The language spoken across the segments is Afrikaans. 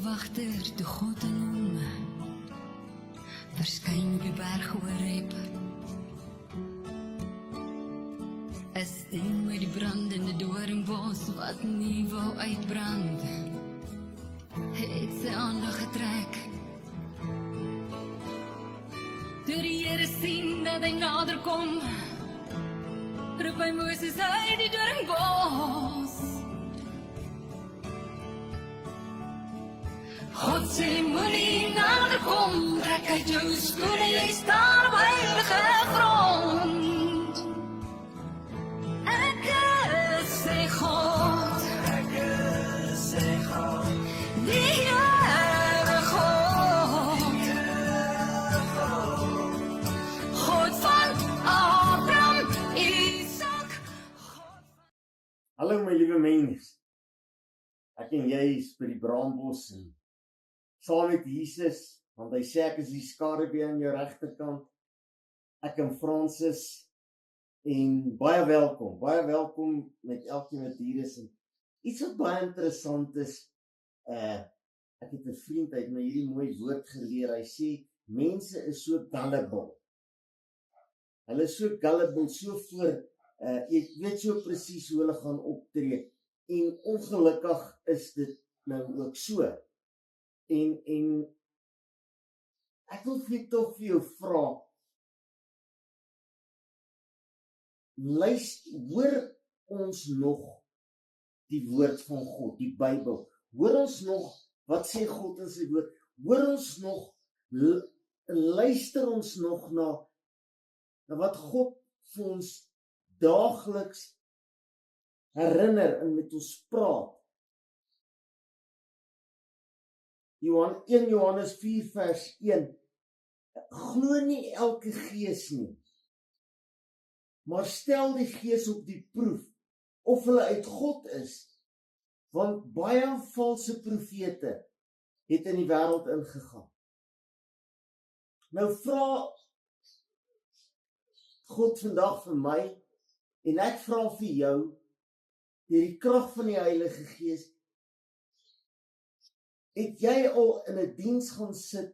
wagter toe God in hom verskyn op die berg Horeb. Is steen met die brandende doornbos wat nie wou uitbrand, het sy aandag getrek. Toe die Here sien dat hy nader kom, roep hy Moses uit die doornbos. God sê moenie nader kom, trek uit jou skoene, jy staan op heilige grond. Ek sê God, die Here God, God van Abraham, Isak, Hallo my liewe mens, ek en jy is by die braambos en saam met Jesus, want hy sê ek is die skaduwee aan jou regterkant, ek en Francis, en baie welkom met elkeen wat hier is. En iets wat baie interessant is, ek het 'n vriend uit my hierdie mooi woord geleer, hy sê, mense is so gullible. Hulle is so gullible, so voor, jy weet so presies hoe hulle gaan optree, en ongelukkig is dit nou ook so. En ek wil tog vir jou vra, hoor ons nog die woord van God, die Bybel? Hoor ons nog, wat sê God in sy woord? Hoor ons nog, luister ons nog na wat God vir ons daagliks herinner en met ons praat? 1 Johannes 4 vers 1, glo nie elke gees nie, maar stel die gees op die proef, of hulle uit God is, want baie valse profete het in die wêreld ingegaan. Nou vra God vandag vir my, en ek vra vir jou, deur die krag van die Heilige Gees, het jy al in 'n diens gaan sit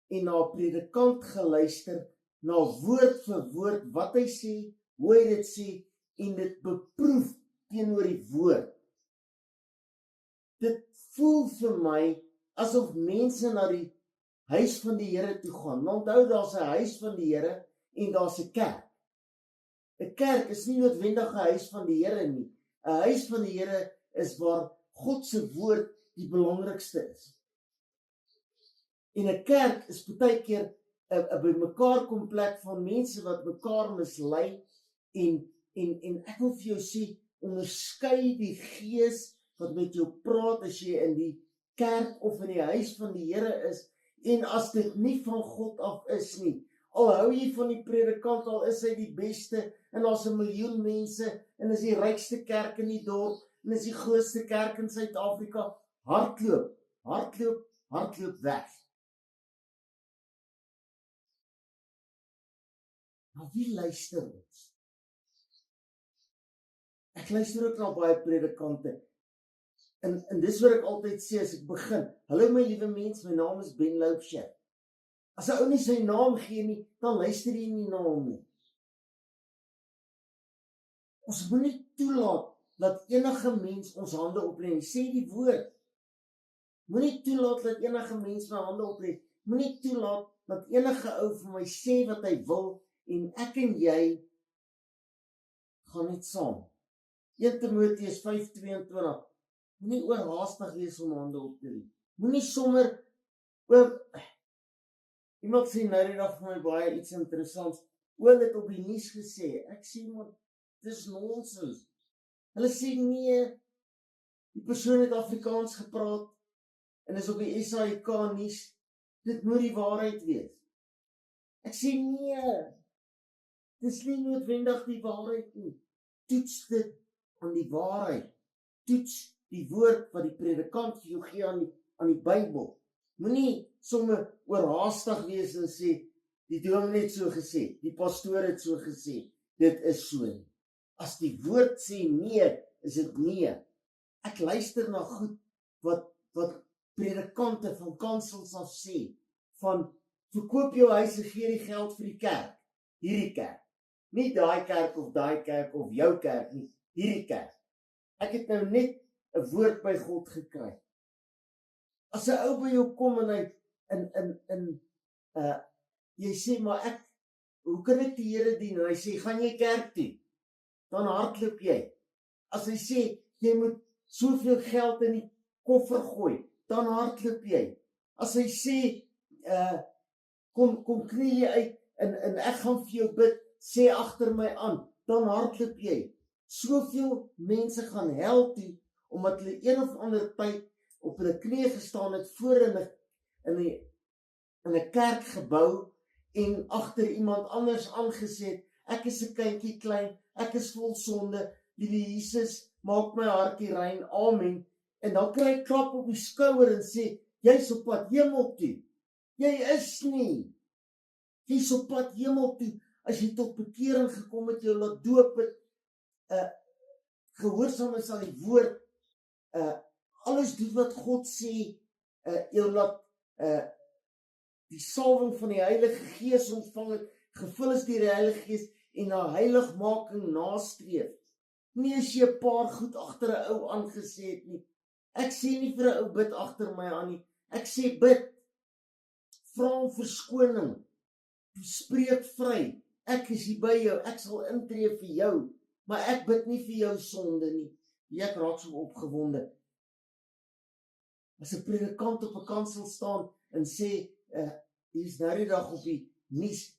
en na 'n predikant geluister, na woord vir woord, wat hy sê, hoe hy dit sê, en dit beproef teenoor die woord? Dit voel vir my, asof mense na die huis van die Here toe gaan. Nou onthou, daar's 'n huis van die Here, en daar's 'n kerk. 'n Kerk is nie noodwendig 'n huis van die Here nie. 'n Huis van die Here is waar God se woord die belangrikste is. En 'n kerk is baie keer 'n bymekaar kom plek van mense wat mekaar mislei, en ek wil vir jou sê, onderskei die gees wat met jou praat as jy in die kerk of in die huis van die Here is, en as dit nie van God af is nie. Al hou jy van die predikant, al is hy die beste, en daar's 1 miljoen mense, en is die rykste kerk in die dorp, en is die grootste kerk in Suid-Afrika, hardloop weg. Maar wie luister ons? Ek luister ook na baie predikante, en dis wat ek altyd sê as ek begin. Hallo my liewe mens, my naam is Ben Loubser. As 'n ou nie sy naam gee nie, dan luister jy nie na hom nie. Ons moet nie toelaat dat enige mens ons hande oplê nie. Sê die woord. Moenie toelaat dat enige mens my hande oplê. Moenie toelaat dat enige ou vir my sê wat hy wil, en ek en jy gaan net saam. 1 Timoteus 5:22, moenie oorhaastig wees om hande op te lê. Moenie sommer, iemand sê nou die dag vir my baie iets interessants, het op die nuus gesê, ek sê maar, dis nonsens. Hulle sê nee, die persoon het Afrikaans gepraat, en is op die SAIK nuus, dit moet die waarheid wees. Ek sê nee, dis nie noodwendig die waarheid nie. Toets dit aan die waarheid. Toets die woord wat die predikant vir jou gee aan die Bybel. Moenie sommer oorhaastig wees en sê, die dominee het so gesê, die pastoor het so gesê, dit is so nie. As die woord sê nee, is dit nee. Ek luister na goed wat predikante van kansels af sê, van verkoop jou huis en gee die geld vir die kerk, hierdie kerk. Nie daai kerk of jou kerk nie, hierdie kerk. Ek het nou net 'n woord by God gekry. As 'n ou by jou kom en hy jy sê, maar hoe kan ek die Here dien? En hy sê, gaan jy kerk toe? Dan hardloop jy. As hy sê, jy moet soveel geld in die koffer gooi, dan hardloop jy. As hy sê, kom knie jy uit en ek gaan vir jou bid, sê agter my aan, dan hardloop jy. Soveel mense gaan hel toe, omdat hulle een of ander tyd op hulle knie gestaan het voor in 'n kerkgebou en agter iemand anders aangesê het, ek is 'n kindjie klein, ek is vol sonde, liewe Jesus, maak my hartjie rein, amen. En dan kry hy klap op die skouer en sê, jy's op pad hemel toe. Jy is nie. Jy's op pad hemel toe, as jy tot bekering gekom het, jou laat doop het, gehoorsaam is aan die woord, alles doen wat God sê, jou laat die salwing van die Heilige Gees ontvang het, gevul is deur die Heilige Gees en na heiligmaking nastreef. Nie as jy 'n paar goed agter 'n ou aangesê het nie. Ek sê nie vir 'n ou bid agter my aan nie. Ek sê bid. Vra om verskoning. Spreek vry. Ek is hier by jou. Ek sal intree vir jou. Maar ek bid nie vir jou sonde nie. Ek raak so opgewonde. As 'n predikant op 'n kansel staan en sê, hier is nou die dag op die nuus,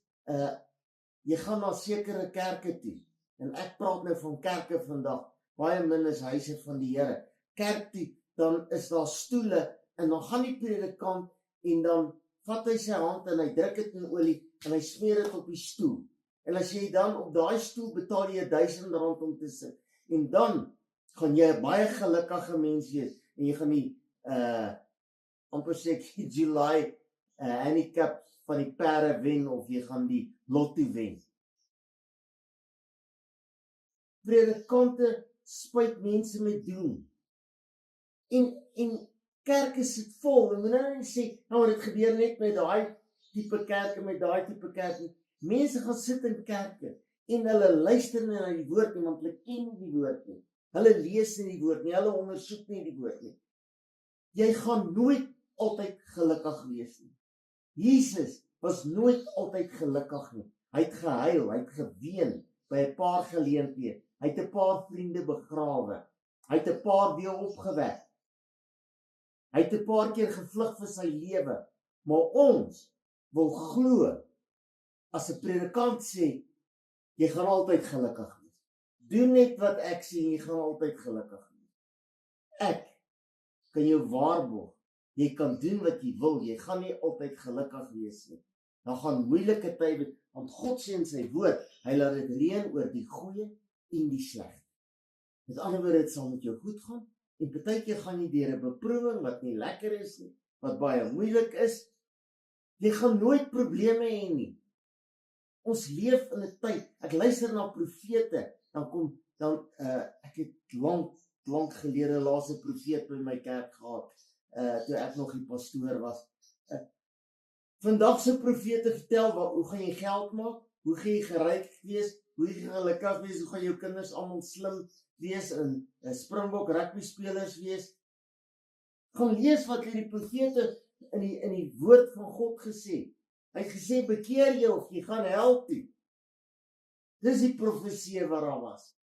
jy gaan na sekere kerke toe. En ek praat nou van kerke vandag, baie min is huise van die Here. Kerk toe, dan is daar stoele, en dan gaan die predikant, en dan vat hy sy hand, en hy druk dit in olie, en hy smeer dit op die stoel. En as jy dan op daai stoel betaal jy R1000 om te sit, en dan gaan jy 'n baie gelukkige mens wees, en jy gaan die, amper sê ek, July, handicap van die perde wen, of jy gaan die lotto wen. Predikante spuit mense met doen. En kerke sit vol, en moet nou nie sê, nou dit gebeur net met daai tipe kerke, met daai tipe kerke. Mense gaan sit in kerke, en hulle luister nie na die woord nie, want hulle ken nie die woord nie. Hulle lees nie die woord nie, hulle ondersoek nie die woord nie. Jy gaan nooit altyd gelukkig wees nie. Jesus was nooit altyd gelukkig nie. Hy het gehuil, hy het geween by 'n paar geleenthede. Hy het 'n paar vriende begrawe. Hy het 'n paar weer opgewek. Hy het 'n paar keer gevlug vir sy lewe. Maar ons wil glo, as 'n predikant sê, jy gaan altyd gelukkig wees. Doen net wat ek sê, jy gaan altyd gelukkig wees. Ek kan jou waarborg, jy kan doen wat jy wil, jy gaan nie altyd gelukkig wees nie. Dan gaan moeilike tye, want God sê in sy woord, hy laat dit reën oor die goeie en die sleg. Met ander woorde, dit sal met jou goed gaan, en partykeer gaan jy deur 'n beproewing wat nie lekker is nie, wat baie moeilik is. Jy gaan nooit probleme hê nie. Ons leef in 'n tyd, ek luister na profete, ek het lank gelede laaste profeet by my kerk gehad, toe ek nog die pastoor was. Vandag se profete vertel, hoe gaan jy geld maak, hoe gaan jy geryk wees, hoe gaan jy gelukkig wees, hoe gaan jou kinders almal slim wees, en Springbok rugby spelers wees. Gaan lees wat die profete in die woord van God gesê. Hy het gesê, bekeer jou of jy gaan hel toe. Dis die profesie wat daar was.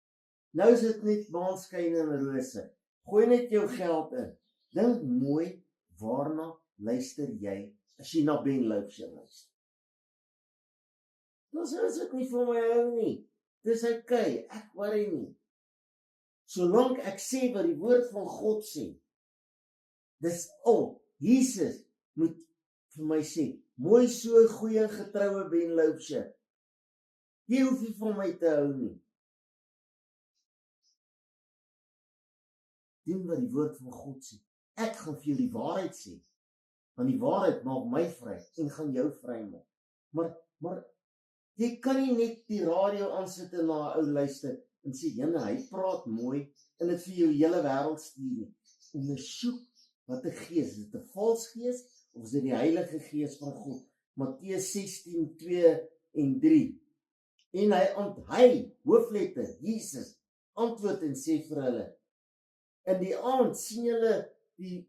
Nou is dit net maanskyn en rose. Gooi net jou geld in. Dink mooi, waarna luister jy, as jy na Ben Loubser luister. Dan is dit nie vir my hou nie. Dis okay, ek worry nie. Solank ek sê wat die woord van God sê, dis al. Jesus moet vir my sê, mooi so, goeie getroue Ben Loubser. Jy hoef nie van my te hou nie. Doen wat die woord van God sê. Ek gaan vir jou die waarheid sê, want die waarheid maak my vry, en gaan jou vry maak. Maar jy kan nie net die radio aansit en na 'n ou luister, en sê, jene, hy praat mooi, en dit vir jou hele wêreld stuur nie. Ondersoek Wat 'n gees? Is dit 'n vals gees of is dit die Heilige Gees van God? Matteus 16:2 en 3. En hy, hoofletter, Jesus, antwoord en sê vir hulle, in die aand sien julle die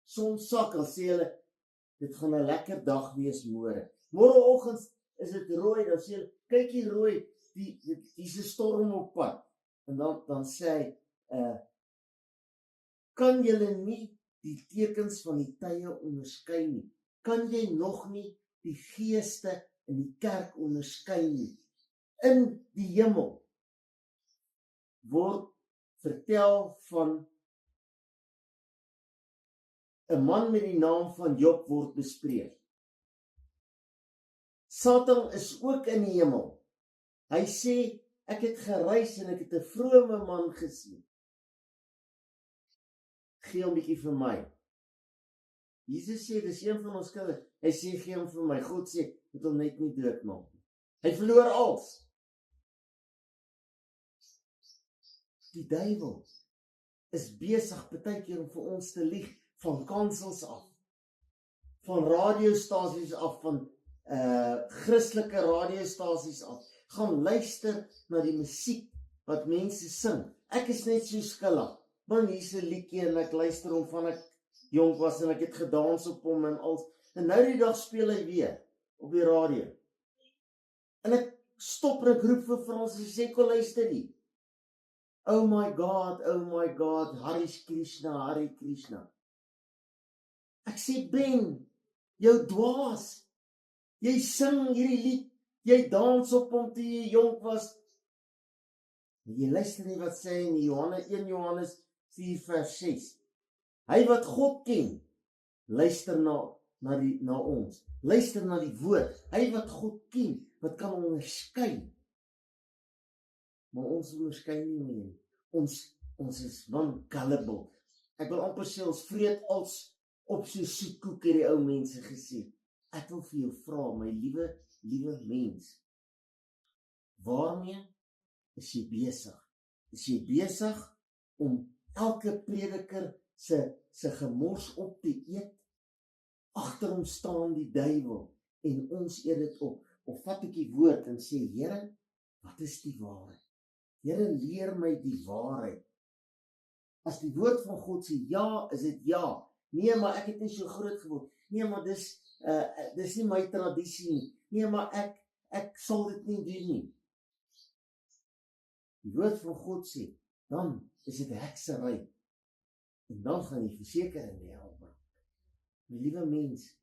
son sak, al sê hulle, dit gaan 'n lekker dag wees môre. Môreoggend is dit rooi, dan sê hulle, kyk hier rooi, dis 'n storm op pad. En dan sê hy, kan julle nie die tekens van die tye onderskei nie? Kan jy nog nie die geeste in die kerk onderskei nie? In die hemel word vertel van 'n man met die naam van Job word bespreek. Satan is ook in die hemel. Hy sê, ek het gereis en ek het 'n vrome man gesien. Gee hom bietjie vir my. Jesus sê, dis een van ons kinders. Hy sê, gee hom vir my. God sê, moet hom net nie doodmaak nie. Hy verloor alles. Die duiwel is besig partykeer om vir ons te lieg, van kansels af, van radiostasies af, van Christelike radiostasies af. Gaan luister na die musiek wat mense sing. Ek is net so skuldig. Man, hier's 'n liedjie en ek luister hom van ek jonk was en ek het gedans op hom en al. En nou die dag speel hy weer op die radio. En ek stop en ek roep vir Frans en sê, kom luister die. Oh my God, Hare Krishna. Ek sê, Ben, jou dwaas. Jy sing hierdie lied, jy dans op hom toe jy jonk was. Jy luister nie wat sê in 1 Johannes 4 vers 6. Hy wat God ken, luister na ons. Luister na die woord. Hy wat God ken, wat kan onderskei. Maar ons onderskei nie meer. Ons is non-gullible. Ek wil amper sê, ons vreet als op so soetkoek, het die ou mense gesê. Ek wil vir jou vra, my liewe mens, waarmee is jy besig? Is jy besig om elke prediker se gemors op te eet? Agter hom staan die duiwel en ons eet dit op. Of vat ek die woord en sê, Here, wat is die waarheid? Here, leer my die waarheid. As die woord van God sê ja, is dit ja. Nee, maar ek het nie so groot geword. Nee, maar dis nie my tradisie nie. Nee, maar ek sal dit nie doen nie. Die woord van God sê, dan is dit heksery. En dan gaan jy verseker in die hel bring. My liewe mens,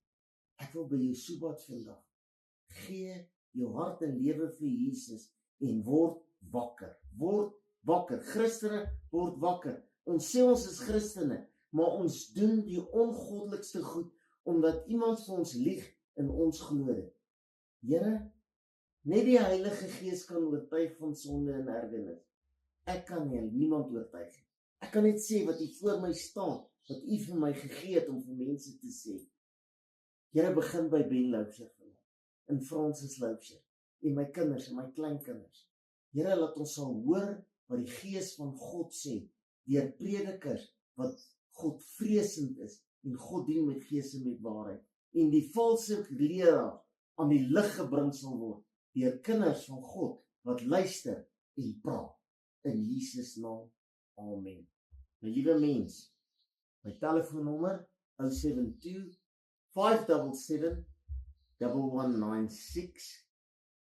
ek wil by jou soebat vandag. Gee jou hart en lewe vir Jesus en word wakker. Word wakker. Christene, word wakker. Ons sê ons is Christene, maar ons doen die ongoddelikste goed, omdat iemand vir ons lieg en ons glo dit. Here, net die Heilige Gees kan oortuig van sonde en ergernis. Ek kan niemand oortuig. Ek kan net sê wat hier voor my staan, wat U vir my gegee het om vir mense te sê. Here, begin by Ben Loubser en Francis Loubser en my kinders en my kleinkinders. Here, laat ons sal hoor wat die Gees van God sê, deur predikers wat God vreesend is en God dien met gees en met waarheid. En die valse leraar aan die lig gebring sal word deur kinders van God wat luister en praat. In Jesus naam. Amen. My liewe mens, my telefoonnommer 072 577 1196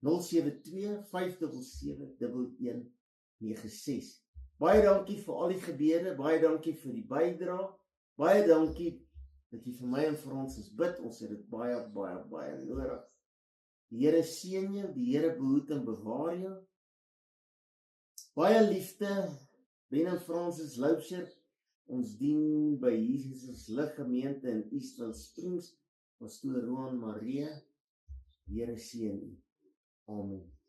072 577 1196. Baie dankie vir al die gebede, baie dankie vir die bydrae, baie dankie dat jy vir my en vir ons bid. Ons het dit baie nodig. Die Here seën jou, die Here behoed en bewaar jou. Baie liefde, Ben en Francis Loubser. Ons dien by Jesus Lig Gemeente in Eastwell Springs. Pastoor Roan Marie. Die Here seën u. Amen.